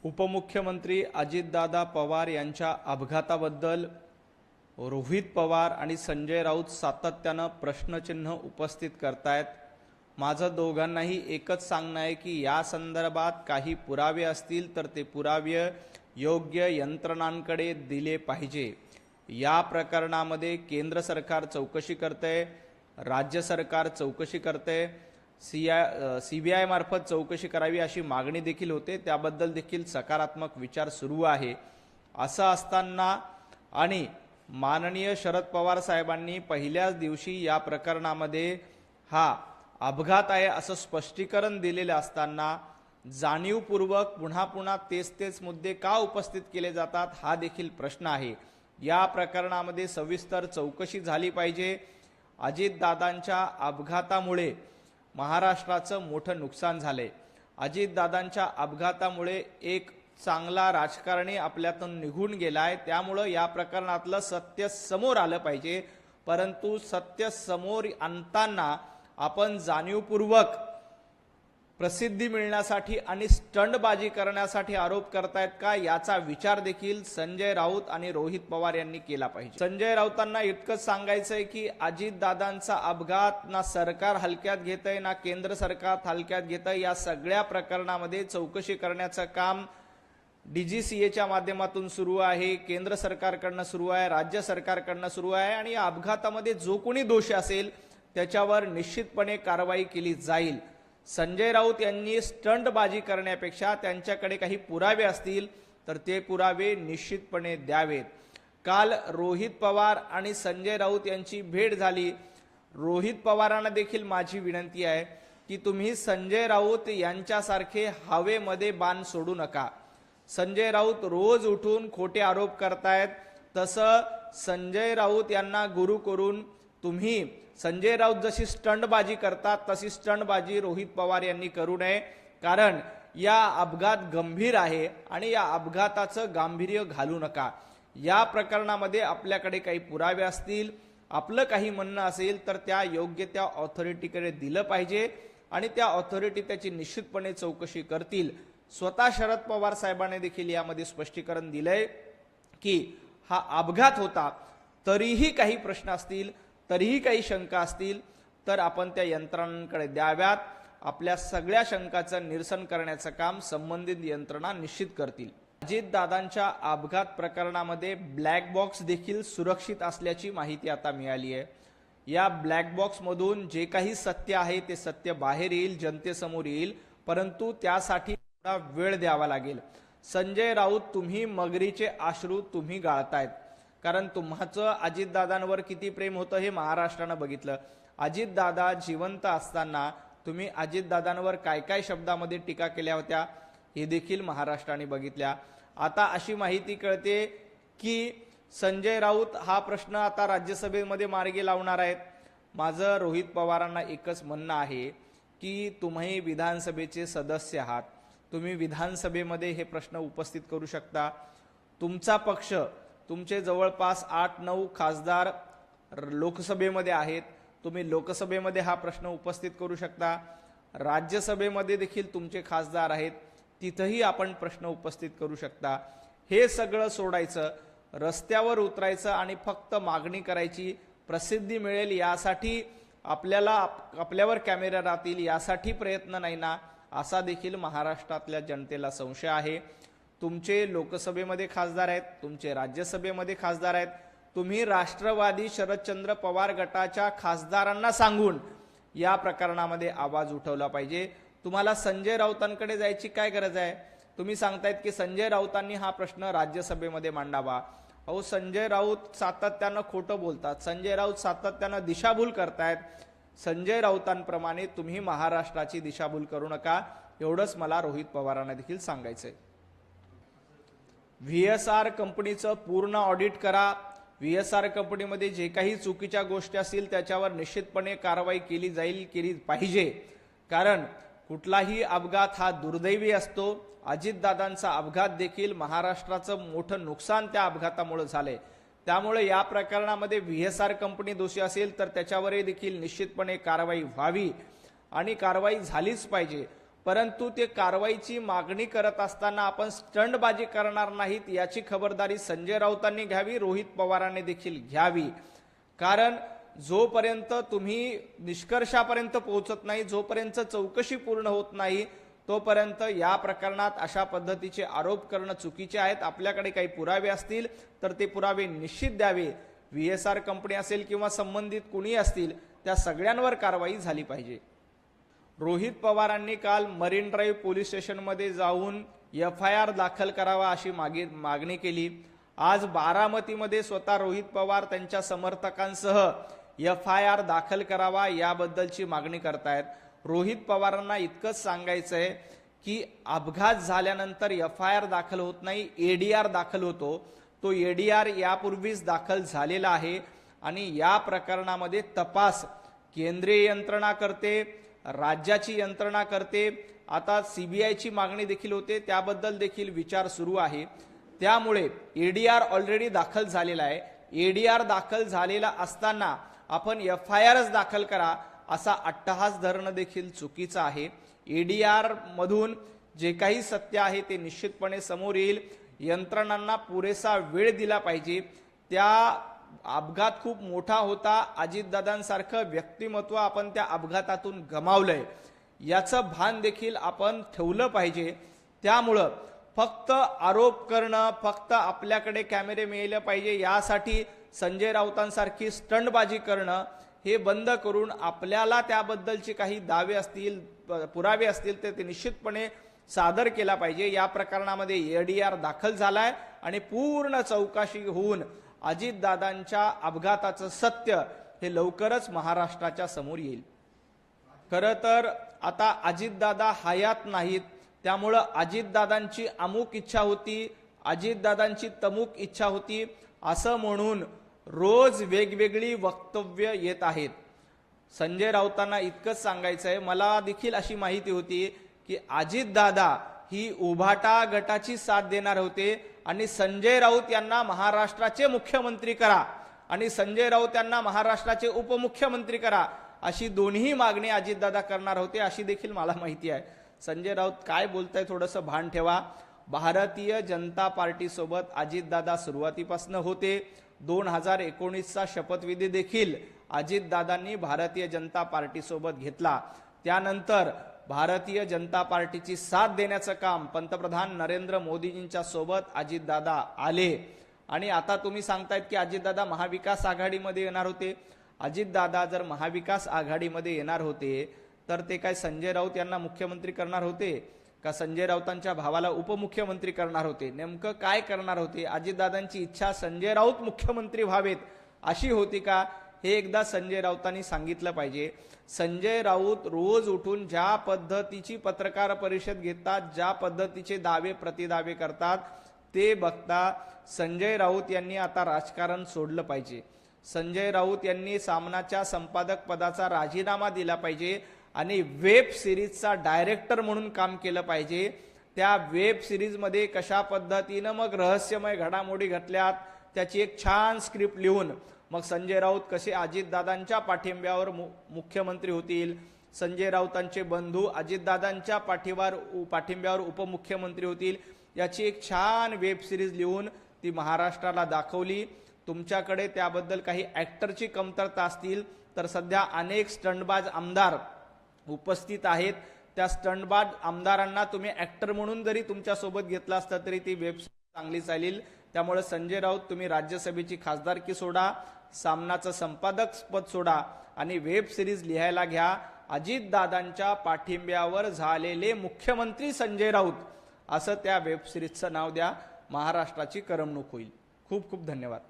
उपमुख्यमंत्री अजितदादा पवार यांच्या अपघाताबद्दल रोहित पवार आणि संजय राऊत सातत्यानं प्रश्नचिन्ह उपस्थित करतायत। माझं दोघांनाही एकच सांगणं आहे की या संदर्भात काही पुरावे असतील तर ते पुरावे योग्य यंत्रणांकडे दिले पाहिजे। या प्रकरणामध्ये केंद्र सरकार चौकशी करते, राज्य सरकार चौकशी करते, सीबीआय मार्फत चौकशी करावी अशी मागणी देखील होते। त्याबद्दल देखील सकारात्मक विचार सुरू आहे। असं असताना आणि माननीय शरद पवार साहेबांनी पहिल्याच दिवशी या प्रकरणामध्ये हा अपघात आहे असं स्पष्टीकरण दिलेले असताना जाणीवपूर्वक पुन्हा पुन्हा तेच मुद्दे का उपस्थित केले जातात हा देखील प्रश्न आहे। या प्रकरणामध्ये सविस्तर चौकशी झाली पाहिजे। अजितदादांच्या अपघातामुळे महाराष्ट्राचं मोठं नुकसान झाले। अजितदादांच्या अपघातामुळे एक चांगला राजकारणी आपल्यातून निघून गेलाय। त्यामुळे या प्रकरणातलं सत्य समोर आलं पाहिजे, परंतु सत्य समोर आणताना आपण जाणीवपूर्वक प्रसिद्धी मिळण्यासाठी आणि स्टंटबाजी करण्यासाठी आरोप करतायत का याचा विचार देखील संजय राऊत आणि रोहित पवार यांनी केला पाहिजे। संजय राऊतांना इतकंच सांगायचंय की अजितदादांचा अपघात ना सरकार हलक्यात घेतंय ना केंद्र सरकार हलक्यात घेतंय। या सगळ्या प्रकरणामध्ये चौकशी करण्याचं काम डीजीसीएच्या माध्यमातून सुरू आहे, केंद्र सरकारकडनं सुरू आहे, राज्य सरकारकडनं सुरू आहे आणि या अपघातामध्ये जो कोणी दोषी असेल त्याच्यावर निश्चितपणे कारवाई केली जाईल। संजय राऊत यांनी स्टंटबाजी करण्यापेक्षा त्यांच्याकडे काही पुरावे असतील तर ते पुरावे निश्चितपणे द्यावेत। काल रोहित पवार आणि संजय राऊत यांची भेट झाली। रोहित पवारांना देखील माझी विनंती आहे की तुम्ही संजय राऊत यांच्यासारखे हवेमध्ये बाण सोडू नका। संजय राऊत रोज उठून खोटे आरोप करतायत, तसं संजय राऊत यांना गुरु करून तुम्ही संजय राऊत जशी स्टंटबाजी करतात तशी स्टंटबाजी रोहित पवार यांनी करू नये, कारण या अपघात गंभीर आहे आणि या अपघाताचं गांभीर्य घालू नका। या प्रकरणामध्ये आपल्याकडे काही पुरावे असतील, आपलं काही म्हणणं असेल तर त्या योग्य त्या ऑथॉरिटीकडे दिलं पाहिजे आणि त्या ऑथॉरिटी त्याची निश्चितपणे चौकशी करतील। स्वतः शरद पवार साहेबांनी देखील यामध्ये स्पष्टीकरण दिलंय की हा अपघात होता, तरीही काही प्रश्न असतील, तरीही काही शंका असतील तर आपण त्या यंत्रणांकडे द्याव्यात। आपल्या सगळ्या शंकांचं निरसन करण्याचं काम संबंधित यंत्रणा निश्चित करतील। अजितदादांच्या अपघात प्रकरणामध्ये ब्लॅक बॉक्स देखील सुरक्षित असल्याची माहिती आता मिळाली आहे। या ब्लॅक बॉक्स मधून जे काही सत्य आहे ते सत्य बाहेर येईल, जनतेसमोर येईल, परंतु त्यासाठी थोडा वेळ द्यावा लागेल। संजय राऊत, तुम्ही मगरीचे अश्रू तुम्ही गाळतायत, कारण तुम्हाचं अजितदादांवर किती प्रेम होतं हे महाराष्ट्रानं बघितलं। अजितदादा जिवंत असताना तुम्ही अजितदादांवर काय काय शब्दामध्ये टीका केल्या होत्या हे देखील महाराष्ट्राने बघितल्या। आता अशी माहिती कळते की संजय राऊत हा प्रश्न आता राज्यसभेमध्ये मार्गी लावणार आहेत। माझं रोहित पवारांना एकच म्हणणं आहे की तुम्ही विधानसभेचे सदस्य आहात, तुम्ही विधानसभेमध्ये हे प्रश्न उपस्थित करू शकता। तुमचा पक्ष, तुमचे जवळपास 8-9 खासदार लोकसभेमध्ये आहेत, तुम्ही लोकसभेमध्ये हा प्रश्न उपस्थित करू शकता। राज्यसभेमध्ये देखील तुमचे खासदार आहेत, तिथेही आपण प्रश्न उपस्थित करू शकता। हे सगळं सोडायचं, रस्त्यावर उतरायचं आणि फक्त मागणी करायची, प्रसिद्धी मिळेल यासाठी आपल्यावर कॅमेरा राहतील यासाठी प्रयत्न नाही ना, असा देखील महाराष्ट्रातल्या जनतेला संशय आहे। तुमचे लोकसभेमध्ये खासदार आहेत, तुमचे राज्यसभेमध्ये खासदार आहेत, तुम्ही राष्ट्रवादी शरदचंद्र पवार गटाच्या खासदारांना सांगून या प्रकरणामध्ये आवाज उठवला पाहिजे। तुम्हाला संजय राऊतांकडे जायची काय गरज आहे? तुम्ही सांगतायत की संजय राऊतांनी हा प्रश्न राज्यसभेमध्ये मांडावा। अहो, संजय राऊत सातत्यानं खोटं बोलतात, संजय राऊत सातत्यानं दिशाभूल करतायत। संजय राऊतांप्रमाणे तुम्ही महाराष्ट्राची दिशाभूल करू नका, एवढंच मला रोहित पवारांना देखील सांगायचंय। व्हीएसआर कंपनीचं पूर्ण ऑडिट करा। व्हीएसआर कंपनीमध्ये जे काही चुकीच्या गोष्टी असतील त्याच्यावर निश्चितपणे कारवाई केली पाहिजे, कारण कुठलाही अपघात हा दुर्दैवी असतो। अजितदादांचा अपघात देखील महाराष्ट्राचं मोठं नुकसान त्या अपघातामुळे झाले। त्यामुळे या प्रकरणामध्ये व्हीएसआर कंपनी दोषी असेल तर त्याच्यावरही देखील निश्चितपणे कारवाई व्हावी आणि कारवाई झालीच पाहिजे। परंतु ते कारवाईची मागणी करत असताना आपण स्टंटबाजी करणार नाहीत याची खबरदारी संजय राऊतांनी घ्यावी, रोहित पवारांनी देखील घ्यावी। कारण जोपर्यंत तुम्ही निष्कर्षापर्यंत पोहोचत नाही, जोपर्यंत चौकशी पूर्ण होत नाही, तोपर्यंत या प्रकरणात अशा पद्धतीचे आरोप करणं चुकीचे आहेत। आपल्याकडे काही पुरावे असतील तर ते पुरावे निश्चित द्यावे। VSR कंपनी असेल किंवा संबंधित कुणी असतील त्या सगळ्यांवर कारवाई झाली पाहिजे। रोहित पवारांनी काल मरीन ड्राईव्ह पोलीस स्टेशनमध्ये जाऊन FIR दाखल करावा अशी मागणी केली। आज बारामतीमध्ये स्वतः रोहित पवार त्यांच्या समर्थकांसह FIR दाखल करावा याबद्दलची मागणी करतायत। रोहित पवारांना इतकंच सांगायचं आहे की अपघात झाल्यानंतर FIR दाखल होत नाही, ADR दाखल होतो। तो ADR यापूर्वीच दाखल झालेला आहे आणि या प्रकरणामध्ये तपास केंद्रीय यंत्रणा करते, राज्याची यंत्रणा करते। आता CBIची मागणी देखील होते, त्याबद्दल देखील विचार सुरू आहे। त्यामुळे ADR ऑलरेडी दाखल झालेला आहे। ADR दाखल झालेला असताना आपण FIRच दाखल करा असा अट्टहास धरणं देखील चुकीचं आहे। ADR मधून जे काही सत्य आहे ते निश्चितपणे समोर येईल। यंत्रणांना पुरेसा वेळ दिला पाहिजे। त्या अपघात खूप मोठा होता, अजितदादांसारखं व्यक्तिमत्व आपण त्या अपघातातून गमावलंय, याचं भान देखील आपण ठेवलं पाहिजे। त्यामुळं फक्त आरोप करणं, फक्त आपल्याकडे कॅमेरे मिळाले पाहिजे यासाठी संजय राऊतांसारखी स्टंटबाजी करणं हे बंद करून आपल्याला त्याबद्दलचे काही दावे असतील, पुरावे असतील तर ते निश्चितपणे सादर केला पाहिजे। या प्रकरणामध्ये ADR दाखल झालाय आणि पूर्ण चौकशी होऊन अजितदादांच्या अपघाताचं सत्य हे लवकरच महाराष्ट्राच्या समोर येईल। खरं तर आता अजितदादा हयात नाहीत, त्यामुळं अजितदादांची अमुक इच्छा होती, अजितदादांची तमुक इच्छा होती असं म्हणून रोज वेगवेगळी वक्तव्य येत आहेत। संजय राऊतांना इतकंच सांगायचं आहे, मला देखील अशी माहिती होती की अजितदादा ही उभाटा गटाची साथ देणार होते आणि संजय राऊत यांना महाराष्ट्राचे मुख्यमंत्री करा आणि संजय राऊत यांना महाराष्ट्राचे उपमुख्यमंत्री करा अशी दोन्ही मागणी अजितदादा करणार होते अशी देखील मला माहिती आहे। संजय राऊत काय बोलताय थोडंसं भान ठेवा। भारतीय जनता पार्टी सोबत अजितदादा सुरुवातीपासून होते। 2019चा शपथविधी देखील अजितदादांनी भारतीय जनता पार्टी सोबत घेतला। त्यानंतर भारतीय जनता पार्टीची साथ देण्याचं काम पंतप्रधान नरेंद्र मोदींच्या सोबत अजितदादा आले आणि आता तुम्ही सांगतायत की अजितदादा महाविकास आघाडीमध्ये येणार होते। अजितदादा जर महाविकास आघाडीमध्ये येणार होते तर ते काय संजय राऊत यांना मुख्यमंत्री करणार होते का संजय राऊतांच्या भावाला उपमुख्यमंत्री करणार होते? नेमकं काय करणार होते? अजितदादांची इच्छा संजय राऊत मुख्यमंत्री व्हावेत अशी होती का? हे एकदा संजय राऊतांनी सांगितलं पाहिजे। संजय राऊत रोज उठून ज्या पद्धतीची पत्रकार परिषद घेतात, ज्या पद्धतीचे दावे प्रतिदावे करतात ते बघता संजय राऊत यांनी आता राजकारण सोडलं पाहिजे। संजय राऊत यांनी सामनाच्या संपादक पदाचा राजीनामा दिला पाहिजे आणि वेब सिरीजचा डायरेक्टर म्हणून काम केलं पाहिजे। त्या वेब सिरीजमध्ये कशा पद्धतीनं मग रहस्यमय घडामोडी घडल्यात त्याची एक छान स्क्रिप्ट लिहून मग संजय राऊत कसे अजितदादांच्या पाठिंब्यावर मुख्यमंत्री होतील, संजय राऊतांचे बंधू अजितदादांच्या पाठिंब्यावर उपमुख्यमंत्री होतील, याची एक छान वेब सिरीज लिहून ती महाराष्ट्राला दाखवली। तुमच्याकडे त्याबद्दल काही ऍक्टरची कमतरता असतील तर सध्या अनेक स्टंटबाज आमदार उपस्थित आहेत। त्या स्टंटबाज आमदारांना तुम्ही ऍक्टर म्हणून जरी तुमच्या सोबत घेतला असता तरी ती वेब चांगली चालेल। त्यामुळे संजय राऊत तुम्ही राज्यसभेची खासदारकी सोडा, सामनाचं संपादक पद सोडा आणि वेब सिरीज लिहायला घ्या। अजितदादांच्या पाठिंब्यावर झालेले मुख्यमंत्री संजय राऊत असं त्या वेब सिरीजचं नाव द्या। महाराष्ट्राची करमणूक होईल। खूप खूप धन्यवाद।